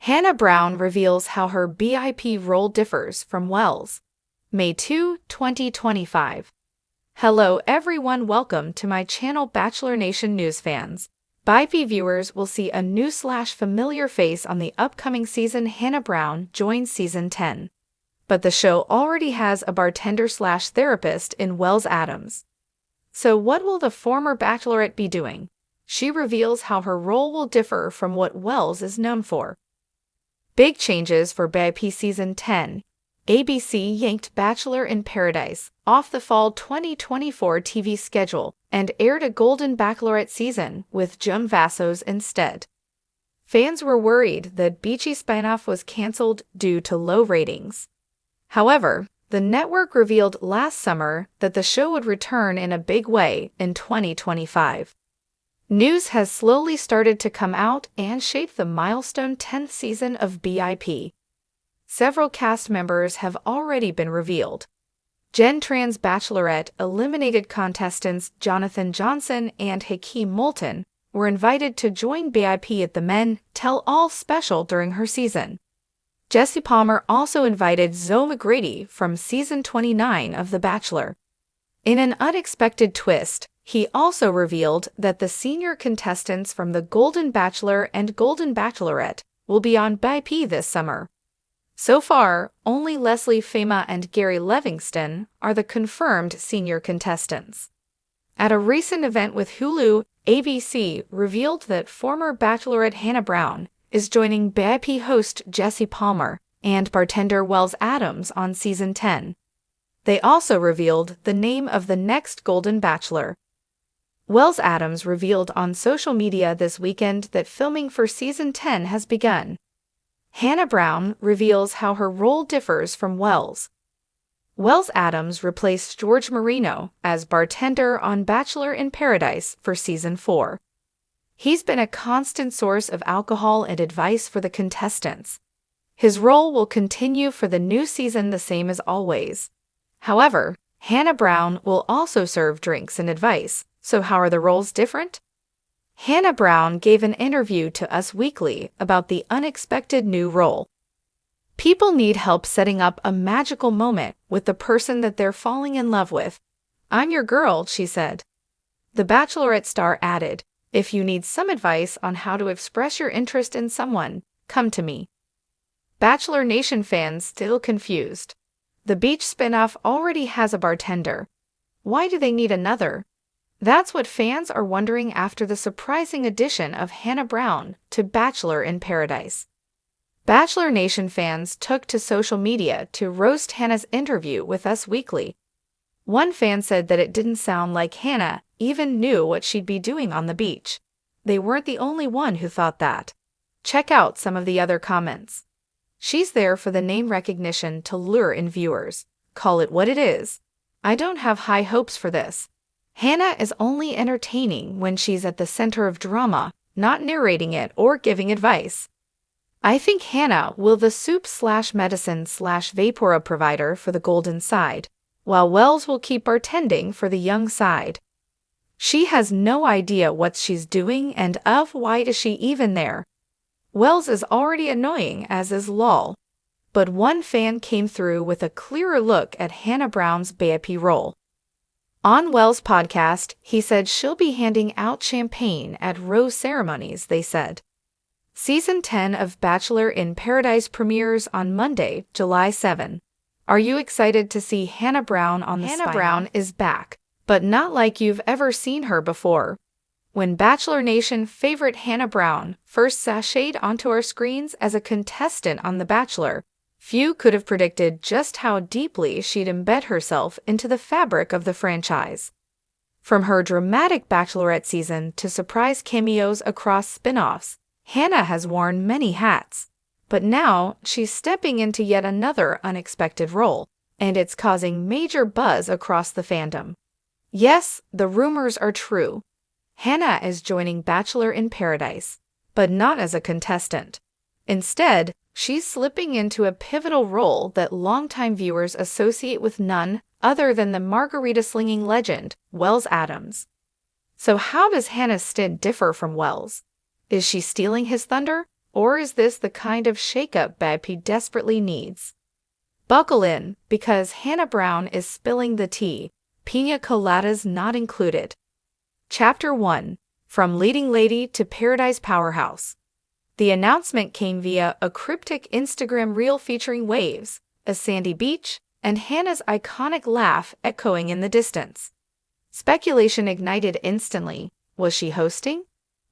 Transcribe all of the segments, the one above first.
Hannah Brown reveals how her BIP role differs from Wells. May 2, 2025. Hello everyone, welcome to my channel Bachelor Nation News fans. BIP viewers will see a new/familiar face on the upcoming season. Hannah Brown joins season 10. But the show already has a bartender/therapist in Wells Adams. So what will the former Bachelorette be doing? She reveals how her role will differ from what Wells is known for. Big changes for BIP Season 10. ABC yanked Bachelor in Paradise off the fall 2024 TV schedule and aired a Golden Bachelorette season with Joan Vassos instead. Fans were worried that beachy spinoff was canceled due to low ratings. However, the network revealed last summer that the show would return in a big way in 2025. News has slowly started to come out and shape the milestone 10th season of BIP. Several cast members have already been revealed. Gen Trans Bachelorette eliminated contestants Jonathan Johnson and Hakeem Moulton were invited to join BIP at the Men Tell All special during her season. Jesse Palmer also invited Zoe McGrady from season 29 of The Bachelor. In an unexpected twist, he also revealed that the senior contestants from the Golden Bachelor and Golden Bachelorette will be on BIP this summer. So far, only Leslie Fama and Gary Livingston are the confirmed senior contestants. At a recent event with Hulu, ABC revealed that former Bachelorette Hannah Brown is joining BIP host Jesse Palmer and bartender Wells Adams on season 10. They also revealed the name of the next Golden Bachelor. Wells Adams revealed on social media this weekend that filming for season 10 has begun. Hannah Brown reveals how her role differs from Wells. Wells Adams replaced George Marino as bartender on Bachelor in Paradise for season 4. He's been a constant source of alcohol and advice for the contestants. His role will continue for the new season the same as always. However, Hannah Brown will also serve drinks and advice. So how are the roles different? Hannah Brown gave an interview to Us Weekly about the unexpected new role. People need help setting up a magical moment with the person that they're falling in love with. I'm your girl, she said. The Bachelorette star added, if you need some advice on how to express your interest in someone, come to me. Bachelor Nation fans still confused. The beach spinoff already has a bartender. Why do they need another? That's what fans are wondering after the surprising addition of Hannah Brown to Bachelor in Paradise. Bachelor Nation fans took to social media to roast Hannah's interview with Us Weekly. One fan said that it didn't sound like Hannah even knew what she'd be doing on the beach. They weren't the only one who thought that. Check out some of the other comments. She's there for the name recognition to lure in viewers. Call it what it is. I don't have high hopes for this. Hannah is only entertaining when she's at the center of drama, not narrating it or giving advice. I think Hannah will the soup/medicine/vapora provider for the golden side, while Wells will keep bartending for the young side. She has no idea what she's doing and why is she even there. Wells is already annoying as is Lol. But one fan came through with a clearer look at Hannah Brown's BIP role. On Wells' podcast, he said she'll be handing out champagne at rose ceremonies, they said. Season 10 of Bachelor in Paradise premieres on Monday, July 7. Are you excited to see Hannah Brown on the spinoff? Hannah Brown is back, but not like you've ever seen her before. When Bachelor Nation favorite Hannah Brown first sashayed onto our screens as a contestant on The Bachelor, few could have predicted just how deeply she'd embed herself into the fabric of the franchise. From her dramatic Bachelorette season to surprise cameos across spin-offs, Hannah has worn many hats. But now she's stepping into yet another unexpected role, and it's causing major buzz across the fandom. Yes, the rumors are true. Hannah is joining Bachelor in Paradise, but not as a contestant. Instead, she's slipping into a pivotal role that longtime viewers associate with none other than the margarita-slinging legend, Wells Adams. So how does Hannah's stint differ from Wells? Is she stealing his thunder, Or is this the kind of shakeup BIP desperately needs? Buckle in, because Hannah Brown is spilling the tea, pina coladas not included. Chapter 1. From Leading Lady to Paradise Powerhouse. The announcement came via a cryptic Instagram reel featuring waves, a sandy beach, and Hannah's iconic laugh echoing in the distance. Speculation ignited instantly. Was she hosting?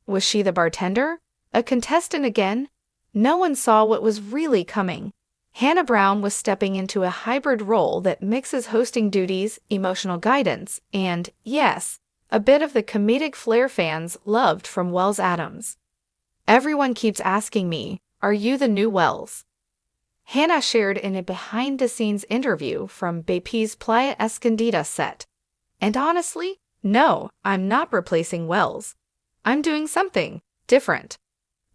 Was she the bartender? A contestant again? No one saw what was really coming. Hannah Brown was stepping into a hybrid role that mixes hosting duties, emotional guidance, and, yes, a bit of the comedic flair fans loved from Wells Adams. Everyone keeps asking me, are you the new Wells? Hannah shared in a behind-the-scenes interview from BIP's Playa Escondida set. And honestly, no, I'm not replacing Wells. I'm doing something different.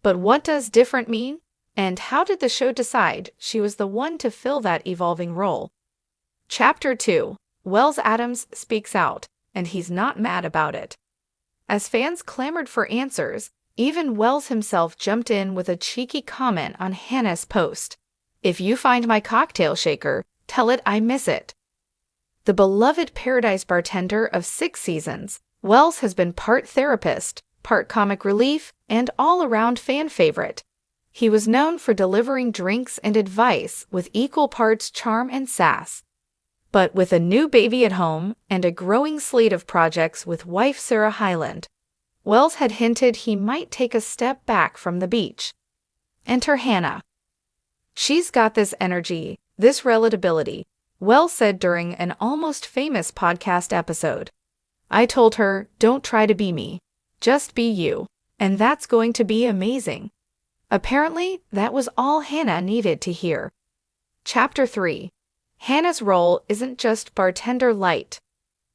But what does different mean? And how did the show decide she was the one to fill that evolving role? Chapter 2. Wells Adams speaks out, and he's not mad about it. As fans clamored for answers, even Wells himself jumped in with a cheeky comment on Hannah's post. If you find my cocktail shaker, tell it I miss it. The beloved Paradise bartender of 6 seasons, Wells has been part therapist, part comic relief, and all-around fan favorite. He was known for delivering drinks and advice with equal parts charm and sass. But with a new baby at home and a growing slate of projects with wife Sarah Hyland, Wells had hinted he might take a step back from the beach. Enter Hannah. She's got this energy, this relatability, Wells said during an almost famous podcast episode. I told her, don't try to be me, just be you, and that's going to be amazing. Apparently, that was all Hannah needed to hear. Chapter 3. Hannah's role isn't just bartender light.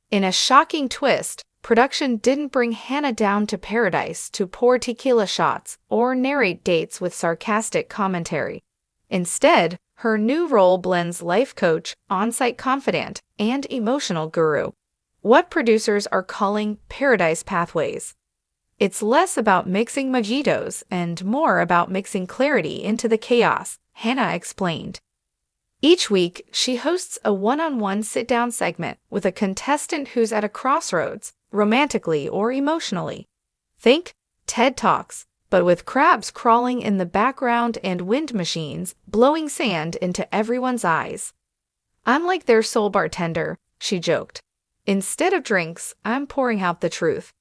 In a shocking twist, production didn't bring Hannah down to paradise to pour tequila shots or narrate dates with sarcastic commentary. Instead, her new role blends life coach, on-site confidant, and emotional guru. What producers are calling Paradise Pathways. It's less about mixing mojitos and more about mixing clarity into the chaos, Hannah explained. Each week, she hosts a one-on-one sit-down segment with a contestant who's at a crossroads, romantically or emotionally. Think TED Talks, but with crabs crawling in the background and wind machines blowing sand into everyone's eyes. I'm like their soul bartender, she joked. Instead of drinks, I'm pouring out the truth.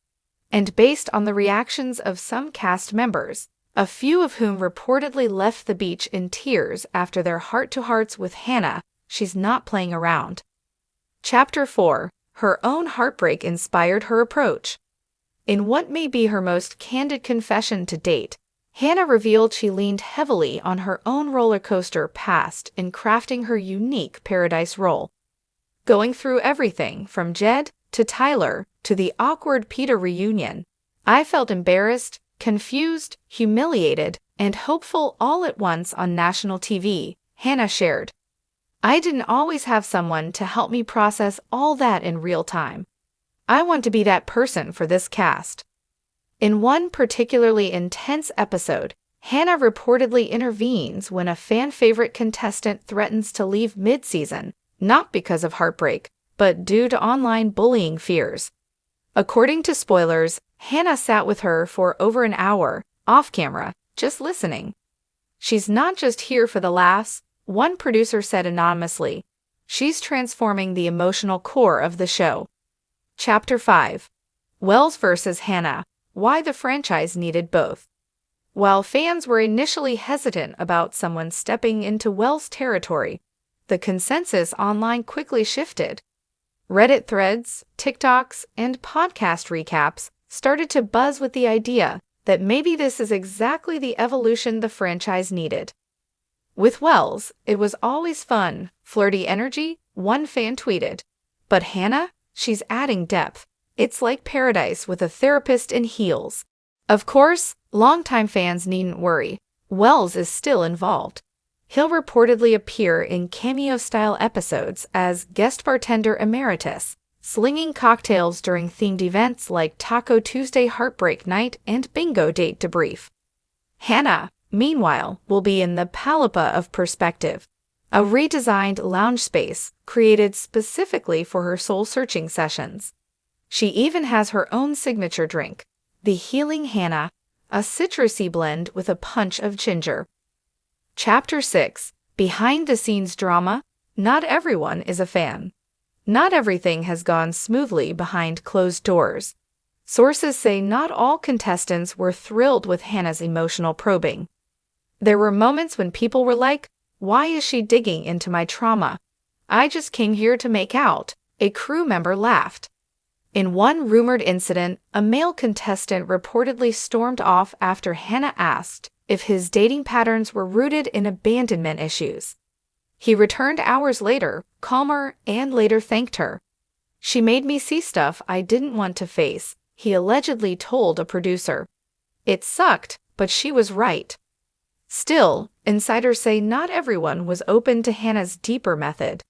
And based on the reactions of some cast members, a few of whom reportedly left the beach in tears after their heart-to-hearts with Hannah, she's not playing around. Chapter 4. Her own heartbreak inspired her approach. In what may be her most candid confession to date, Hannah revealed she leaned heavily on her own roller coaster past in crafting her unique Paradise role. Going through everything from Jed to Tyler to the awkward Peter reunion, I felt embarrassed, confused, humiliated, and hopeful all at once on national TV, Hannah shared. I didn't always have someone to help me process all that in real time. I want to be that person for this cast. In one particularly intense episode, Hannah reportedly intervenes when a fan-favorite contestant threatens to leave mid-season, not because of heartbreak, but due to online bullying fears. According to spoilers, Hannah sat with her for over an hour, off-camera, just listening. She's not just here for the laughs, one producer said anonymously. She's transforming the emotional core of the show. Chapter 5. Wells versus Hannah. Why the franchise needed both. While fans were initially hesitant about someone stepping into Wells' territory, the consensus online quickly shifted. Reddit threads, TikToks, and podcast recaps started to buzz with the idea that maybe this is exactly the evolution the franchise needed. With Wells, it was always fun, flirty energy, one fan tweeted. But Hannah? She's adding depth. It's like Paradise with a therapist in heels. Of course, longtime fans needn't worry. Wells is still involved. He'll reportedly appear in cameo-style episodes as guest bartender emeritus, slinging cocktails during themed events like Taco Tuesday Heartbreak Night and Bingo Date Debrief. Hannah, meanwhile, will be in the Palapa of Perspective, a redesigned lounge space created specifically for her soul-searching sessions. She even has her own signature drink, the Healing Hannah, a citrusy blend with a punch of ginger. Chapter 6. Behind-the-scenes drama. Not everyone is a fan. Not everything has gone smoothly behind closed doors. Sources say not all contestants were thrilled with Hannah's emotional probing. There were moments when people were like, "Why is she digging into my trauma? I just came here to make out," a crew member laughed. In one rumored incident, a male contestant reportedly stormed off after Hannah asked if his dating patterns were rooted in abandonment issues. He returned hours later, calmer, and later thanked her. "She made me see stuff I didn't want to face," he allegedly told a producer. "It sucked, but she was right." Still, insiders say not everyone was open to Hannah's deeper method.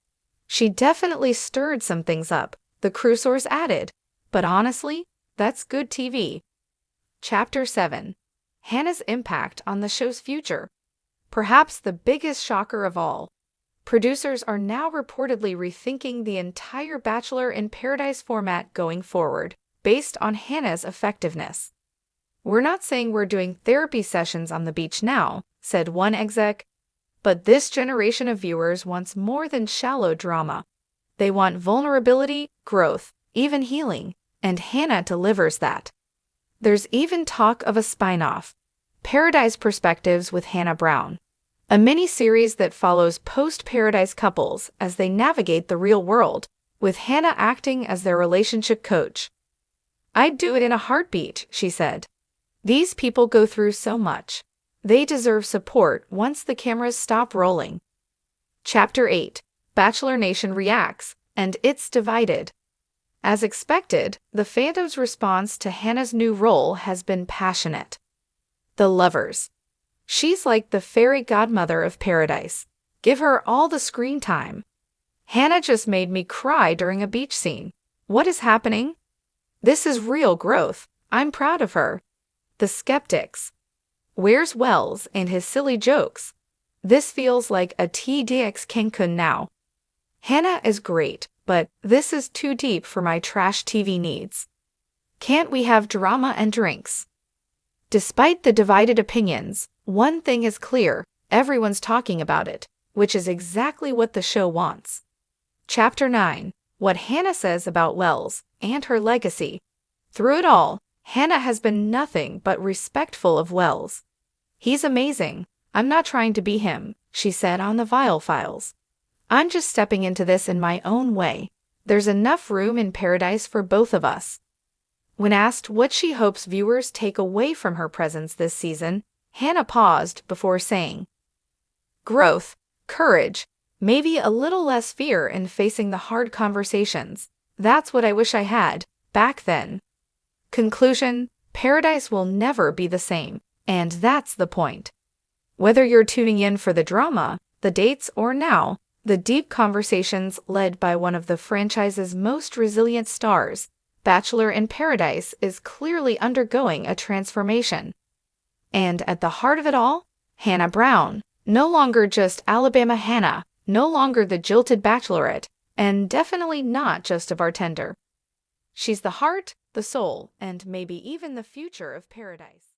"She definitely stirred some things up," the crew source added. "But honestly, that's good TV." Chapter 7. Hannah's impact on the show's future. Perhaps the biggest shocker of all. Producers are now reportedly rethinking the entire Bachelor in Paradise format going forward, based on Hannah's effectiveness. "We're not saying we're doing therapy sessions on the beach now," said one exec, "but this generation of viewers wants more than shallow drama. They want vulnerability, growth, even healing, and Hannah delivers that." There's even talk of a spin-off, Paradise Perspectives with Hannah Brown, a mini-series that follows post-Paradise couples as they navigate the real world, with Hannah acting as their relationship coach. "I'd do it in a heartbeat," she said. "These people go through so much. They deserve support once the cameras stop rolling." Chapter 8. Bachelor Nation reacts, and it's divided. As expected, the fandom's response to Hannah's new role has been passionate. The lovers. "She's like the fairy godmother of Paradise. Give her all the screen time." "Hannah just made me cry during a beach scene. What is happening?" "This is real growth. I'm proud of her." The skeptics. "Where's Wells and his silly jokes? This feels like a TDX Cancun now." "Hannah is great, but this is too deep for my trash TV needs. Can't we have drama and drinks?" Despite the divided opinions, one thing is clear: everyone's talking about it, which is exactly what the show wants. Chapter 9. What Hannah says about Wells and her legacy. Through it all, Hannah has been nothing but respectful of Wells. "He's amazing. I'm not trying to be him," she said on the Vile Files. "I'm just stepping into this in my own way. There's enough room in Paradise for both of us." When asked what she hopes viewers take away from her presence this season, Hannah paused before saying, "Growth, courage, maybe a little less fear in facing the hard conversations. That's what I wish I had back then." Conclusion: Paradise will never be the same, and that's the point. Whether you're tuning in for the drama, the dates, or now, the deep conversations led by one of the franchise's most resilient stars, Bachelor in Paradise is clearly undergoing a transformation. And at the heart of it all, Hannah Brown, no longer just Alabama Hannah, no longer the jilted Bachelorette, and definitely not just a bartender. She's the heart, the soul, and maybe even the future of Paradise.